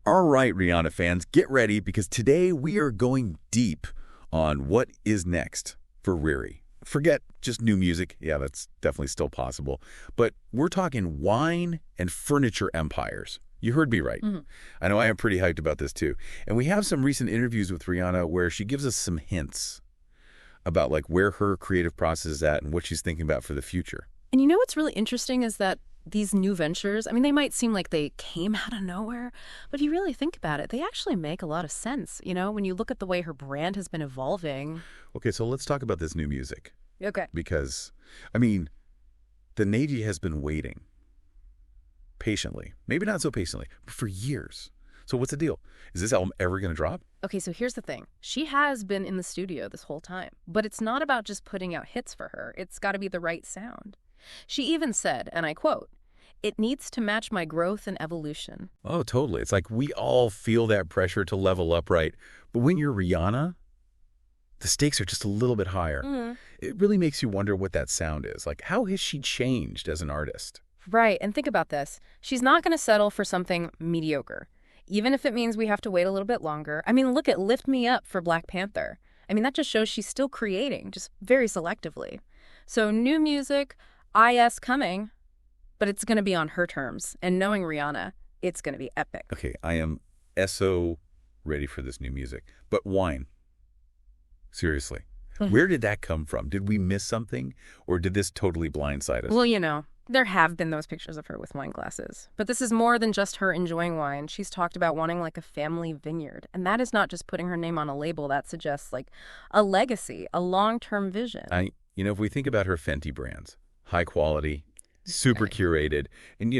All right, Rihanna fans, get ready because today we are going deep on what is next for Riri. Forget just new music. Yeah, that's definitely still possible. But we're talking wine and furniture empires. You heard me right. I know I am pretty hyped about this too. And we have some recent interviews with Rihanna where she gives us some hints about like where her creative process is at and what she's thinking about for the future. And you know what's really interesting is that these new ventures, I mean, they might seem like they came out of nowhere, but if you really think about it, they actually make a lot of sense, when you look at the way her brand has been evolving. Okay, so let's talk about this new music. Okay. Because, I mean, the Navy has been waiting patiently, maybe not so patiently, but for years. So what's the deal? Is this album ever going to drop? Okay, so here's the thing. She has been in the studio this whole time, but it's not about just putting out hits for her. It's got to be the right sound. She even said, and I quote, "It needs to match my growth and evolution." Oh, totally. It's like we all feel that pressure to level up, right? But when you're Rihanna, the stakes are just a little bit higher. It really makes you wonder what that sound is. Like, how has she changed as an artist? Right, and think about this. She's not going to settle for something mediocre, even if it means we have to wait a little bit longer. I mean, look at Lift Me Up for Black Panther. I mean, that just shows she's still creating, just very selectively. So new music, IS coming, but it's going to be on her terms. And knowing Rihanna, it's going to be epic. Okay, I am so ready for this new music. But wine. Seriously. Where did that come from? Did we miss something? Or did this totally blindside us? Well, there have been those pictures of her with wine glasses. But this is more than just her enjoying wine. She's talked about wanting like a family vineyard. And that is not just putting her name on a label. That suggests like a legacy, a long-term vision. If we think about her Fenty brands, high quality, super curated, and,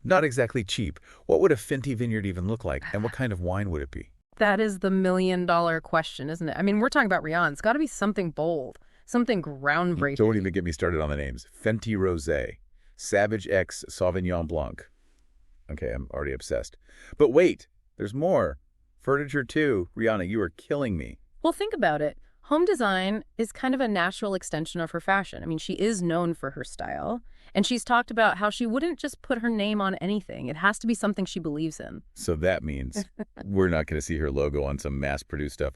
not exactly cheap. What would a Fenty vineyard even look like? And what kind of wine would it be? That is the million-dollar question, isn't it? I mean, we're talking about Rihanna. It's got to be something bold, something groundbreaking. Don't even get me started on the names. Fenty Rosé, Savage X Sauvignon Blanc. Okay, I'm already obsessed. But wait, there's more. Furniture too. Rihanna, you are killing me. Well, think about it. Home design is kind of a natural extension of her fashion. I mean, she is known for her style, and she's talked about how she wouldn't just put her name on anything. It has to be something she believes in. So that means we're not going to see her logo on some mass-produced stuff.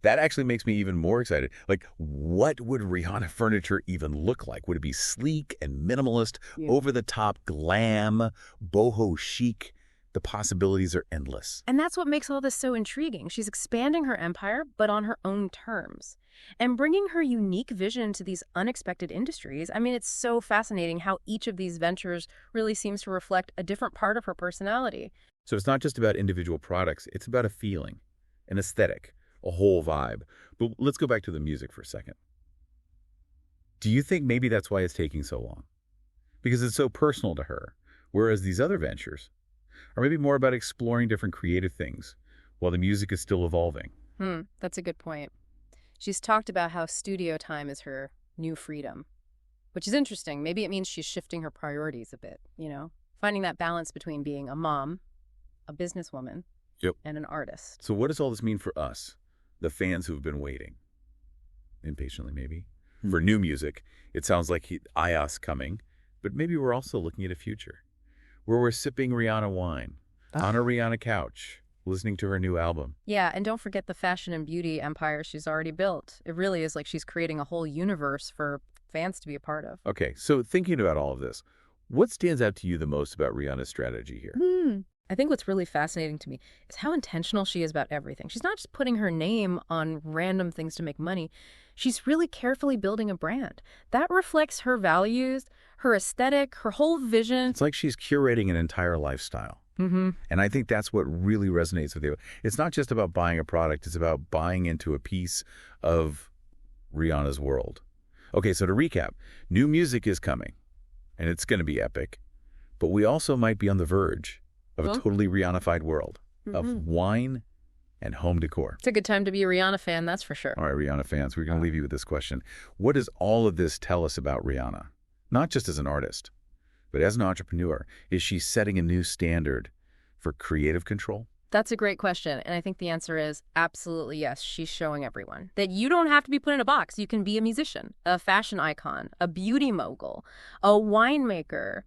That actually makes me even more excited. Like, what would Rihanna furniture even look like? Would it be sleek and minimalist, over-the-top glam, boho chic? The possibilities are endless. And that's what makes all this so intriguing. She's expanding her empire, but on her own terms. And bringing her unique vision to these unexpected industries. I mean, it's so fascinating how each of these ventures really seems to reflect a different part of her personality. So it's not just about individual products. It's about a feeling, an aesthetic, a whole vibe. But let's go back to the music for a second. Do you think maybe that's why it's taking so long? Because it's so personal to her, whereas these other ventures or maybe more about exploring different creative things while the music is still evolving. That's a good point. She's talked about how studio time is her new freedom, which is interesting. Maybe it means she's shifting her priorities a bit, finding that balance between being a mom, a businesswoman, and an artist. So what does all this mean for us, the fans who've been waiting, impatiently maybe, for new music? It sounds like IAS coming, but maybe we're also looking at a future where we're sipping Rihanna wine on a Rihanna couch, listening to her new album. Yeah, and don't forget the fashion and beauty empire she's already built. It really is like she's creating a whole universe for fans to be a part of. Okay, so thinking about all of this, what stands out to you the most about Rihanna's strategy here? I think what's really fascinating to me is how intentional she is about everything. She's not just putting her name on random things to make money. She's really carefully building a brand. That reflects her values, her aesthetic, her whole vision. It's like she's curating an entire lifestyle. And I think that's what really resonates with you. It's not just about buying a product. It's about buying into a piece of Rihanna's world. Okay, so to recap, new music is coming, and it's going to be epic. But we also might be on the verge of a totally Rihanna-fied world of wine and home decor. It's a good time to be a Rihanna fan, that's for sure. All right, Rihanna fans, we're going to leave you with this question. What does all of this tell us about Rihanna? Not just as an artist, but as an entrepreneur. Is she setting a new standard for creative control? That's a great question, and I think the answer is absolutely yes. She's showing everyone that you don't have to be put in a box. You can be a musician, a fashion icon, a beauty mogul, a winemaker,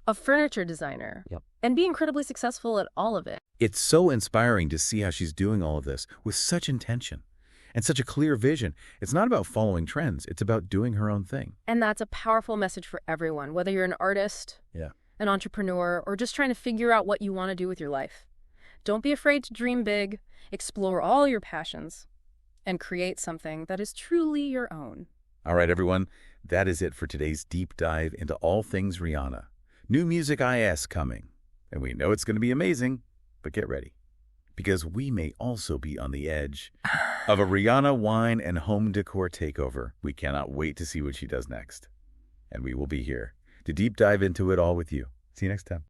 a furniture designer. and be incredibly successful at all of it. It's so inspiring to see how she's doing all of this with such intention and such a clear vision. It's not about following trends. It's about doing her own thing. And that's a powerful message for everyone, whether you're an artist, an entrepreneur, or just trying to figure out what you want to do with your life. Don't be afraid to dream big, explore all your passions, and create something that is truly your own. All right, everyone, that is it for today's deep dive into all things Rihanna. New Music IS coming, and we know it's going to be amazing, but get ready, because we may also be on the edge of a Rihanna wine and home decor takeover. We cannot wait to see what she does next, and we will be here to deep dive into it all with you. See you next time.